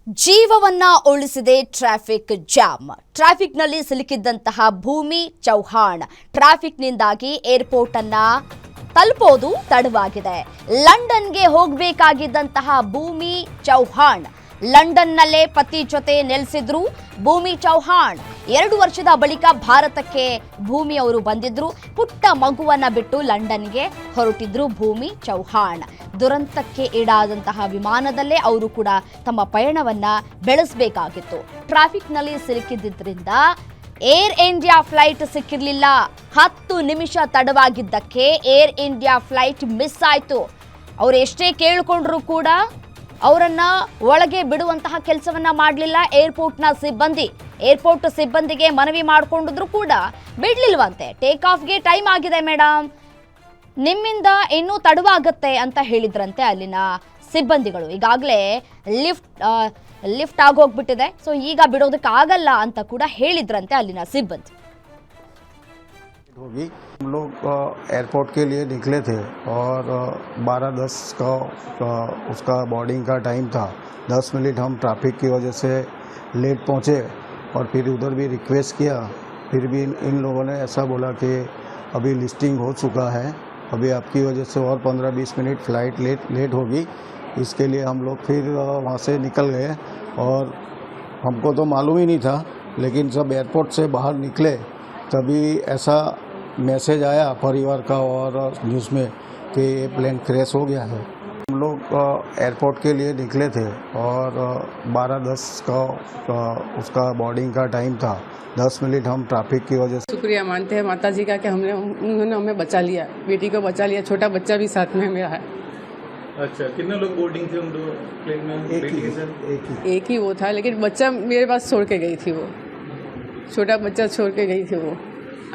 ಜೀವವನ್ನ ಉಳಿಸಿದೆ traffic jam. ಟ್ರಾಫಿಕ್ನಲ್ಲಿ ಸಿಲುಕಿದ್ದಂತಹ ಭೂಮಿ Chauhan ಟ್ರಾಫಿಕ್ನಿಂದಾಗಿ airport ಅನ್ನ ತಲುಪೋದು ತಡವಾಗಿದೆ. ಲಂಡನ್ಗೆ ಹೋಗಬೇಕಾಗಿದ್ದಂತಹ ಭೂಮಿ ಚೌಹಾಣ್ ಲಂಡನ್ನಲ್ಲೇ ಪತಿ ಜೊತೆ ನೆಲೆಸಿದ್ರು. ಭೂಮಿ ಚೌಹಾಣ್ 2 ವರ್ಷದ ಬಳಿಕ ಭಾರತಕ್ಕೆ ಭೂಮಿ ಅವರು ಬಂದಿದ್ರು. ಪುಟ್ಟ ಮಗುವನ್ನ ಬಿಟ್ಟು ಲಂಡನ್ಗೆ ಹೊರಟಿದ್ರು ಭೂಮಿ ಚೌಹಾಣ್. ದುರಂತಕ್ಕೆ ಈಡಾದಂತಹ ವಿಮಾನದಲ್ಲೇ ಅವರು ಕೂಡ ತಮ್ಮ ಪಯಣವನ್ನ ಬೆಳೆಸಬೇಕಾಗಿತ್ತು. ಟ್ರಾಫಿಕ್ನಲ್ಲಿ ಸಿಲುಕಿದ್ದರಿಂದ ಏರ್ ಇಂಡಿಯಾ ಫ್ಲೈಟ್ ಸಿಕ್ಕಿರಲಿಲ್ಲ. 10 ನಿಮಿಷ ತಡವಾಗಿದ್ದಕ್ಕೆ ಏರ್ ಇಂಡಿಯಾ ಫ್ಲೈಟ್ ಮಿಸ್ ಆಯಿತು. ಅವರು ಎಷ್ಟೇ ಕೇಳಿಕೊಂಡ್ರು ಕೂಡ ಅವರನ್ನ ಒಳಗೆ ಬಿಡುವಂತಹ ಕೆಲಸವನ್ನ ಮಾಡಲಿಲ್ಲ ಏರ್ಪೋರ್ಟ್ನ ಸಿಬ್ಬಂದಿ. ಏರ್ಪೋರ್ಟ್ ಸಿಬ್ಬಂದಿಗೆ ಮನವಿ ಮಾಡಿಕೊಂಡಿದ್ರು ಕೂಡ ಬಿಡ್ಲಿಲ್ವಂತೆ. ಟೇಕ್ ಆಫ್ಗೆ ಟೈಮ್ ಆಗಿದೆ ಮೇಡಮ್, ನಿಮ್ಮಿಂದ ಇನ್ನೂ ತಡವಾಗುತ್ತೆ ಅಂತ ಹೇಳಿದ್ರಂತೆ ಅಲ್ಲಿನ ಸಿಬ್ಬಂದಿಗಳು. ಈಗಾಗಲೇ ಲಿಫ್ಟ್ ಆಗೋಗ್ಬಿಟ್ಟಿದೆ, ಸೊ ಈಗ ಬಿಡೋದಕ್ಕಾಗಲ್ಲ ಅಂತ ಕೂಡ ಹೇಳಿದ್ರಂತೆ ಅಲ್ಲಿನ ಸಿಬ್ಬಂದಿ. होगी हम लोग एयरपोर्ट के लिए निकले थे और 12:10 का उसका बोर्डिंग का टाइम था. 10 मिनट हम ट्रैफिक की वजह से लेट पहुँचे और फिर उधर भी रिक्वेस्ट किया. फिर भी इन लोगों ने ऐसा बोला कि अभी लिस्टिंग हो चुका है, अभी आपकी वजह से और 15-20 मिनट फ्लाइट लेट होगी. इसके लिए हम लोग फिर वहाँ से निकल गए और हमको तो मालूम ही नहीं था, लेकिन जब एयरपोर्ट से बाहर निकले तभी ऐसा मैसेज आया परिवार का और न्यूज़ में कि ये प्लेन क्रैश हो गया है. हम लोग एयरपोर्ट के लिए निकले थे और 12:10 का उसका बोर्डिंग का टाइम था. 10 मिनट हम ट्रैफिक की वजह से शुक्रिया मानते हैं माता जी का कि उन्होंने हमें बचा लिया, बेटी को बचा लिया. छोटा बच्चा भी साथ में मेरा है. अच्छा, कितने लोग बोर्डिंग थे उन दो प्लेन में? एक ही वो था, लेकिन बच्चा मेरे पास छोड़ के गई थी. वो छोटा बच्चा छोड़ के गई थी. वो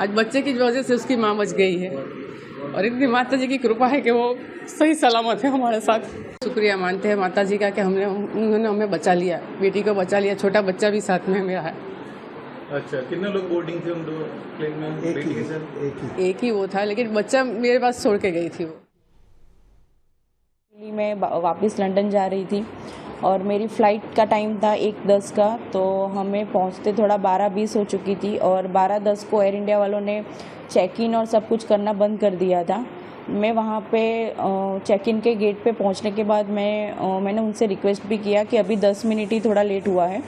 आज बच्चे की वजह से उसकी माँ बच गई है और इतनी माता जी की कृपा है कि वो सही सलामत है हमारे साथ. शुक्रिया मानते हैं माता जी का कि उन्होंने हमें बचा लिया, बेटी को बचा लिया. छोटा बच्चा भी साथ में मेरा है. अच्छा, कितने लोग बोर्डिंग थे उन दो प्लेन में? एक ही वो था, लेकिन बच्चा मेरे पास छोड़ के गई थी. वो मैं वापस लंदन जा रही थी और मेरी फ़्लाइट का टाइम था 1:10 का, तो हमें पहुंचते थोड़ा 12:20 हो चुकी थी और 12:10 को एयर इंडिया वालों ने चेक इन और सब कुछ करना बंद कर दिया था. मैं वहाँ पे चेक इन के गेट पे पहुँचने के बाद मैंने उनसे रिक्वेस्ट भी किया कि अभी 10 मिनट ही थोड़ा लेट हुआ है,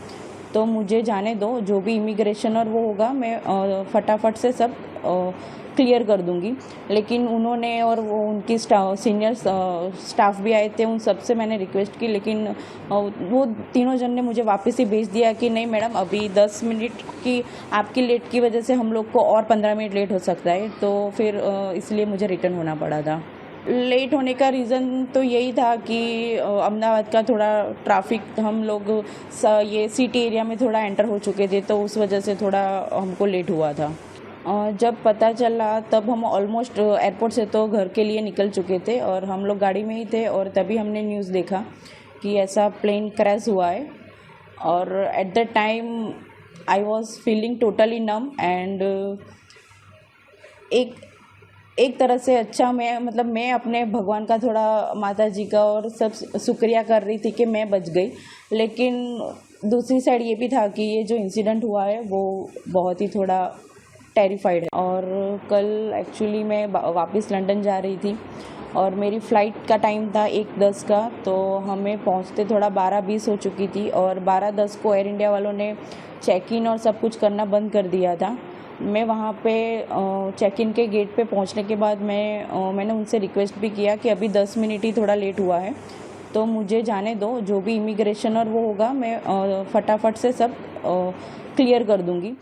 तो मुझे जाने दो. जो भी इमिग्रेशन और वो होगा मैं फटाफट से सब क्लियर कर दूंगी. लेकिन उन्होंने और वो उनकी सीनियर स्टाफ भी आए थे, उन सब से मैंने रिक्वेस्ट की, लेकिन वो तीनों जन ने मुझे वापस ही भेज दिया कि नहीं मैडम, अभी 10 मिनट की आपकी लेट की वजह से हम लोग को और 15 मिनट लेट हो सकता है. तो फिर इसलिए मुझे रिटर्न होना पड़ा था. लेट होने का रीज़न तो यही था कि अहमदाबाद का थोड़ा ट्रैफिक हम लोग ये सिटी एरिया में थोड़ा एंटर हो चुके थे, तो उस वजह से थोड़ा हमको लेट हुआ था. जब पता चला तब हम ऑलमोस्ट एयरपोर्ट से तो घर के लिए निकल चुके थे और हम लोग गाड़ी में ही थे, और तभी हमने न्यूज़ देखा कि ऐसा प्लेन क्रैश हुआ है. और at the time I was feeling totally num and एक तरह से अच्छा मैं अपने भगवान का थोड़ा माता जी का और सब शुक्रिया कर रही थी कि मैं बच गई. लेकिन दूसरी साइड ये भी था कि ये जो इंसिडेंट हुआ है वो बहुत ही थोड़ा टेरिफाइड है. और कल एक्चुअली मैं वापस लंदन जा रही थी और मेरी फ़्लाइट का टाइम था 1:10 का, तो हमें पहुंचते थोड़ा 12:20 हो चुकी थी और 12:10 को एयर इंडिया वालों ने चेक इन और सब कुछ करना बंद कर दिया था. मैं वहाँ पे चेक इन के गेट पे पहुँचने के बाद मैंने उनसे रिक्वेस्ट भी किया कि अभी 10 मिनट ही थोड़ा लेट हुआ है, तो मुझे जाने दो. जो भी इमिग्रेशन और वो होगा मैं फटाफट से सब क्लियर कर दूँगी.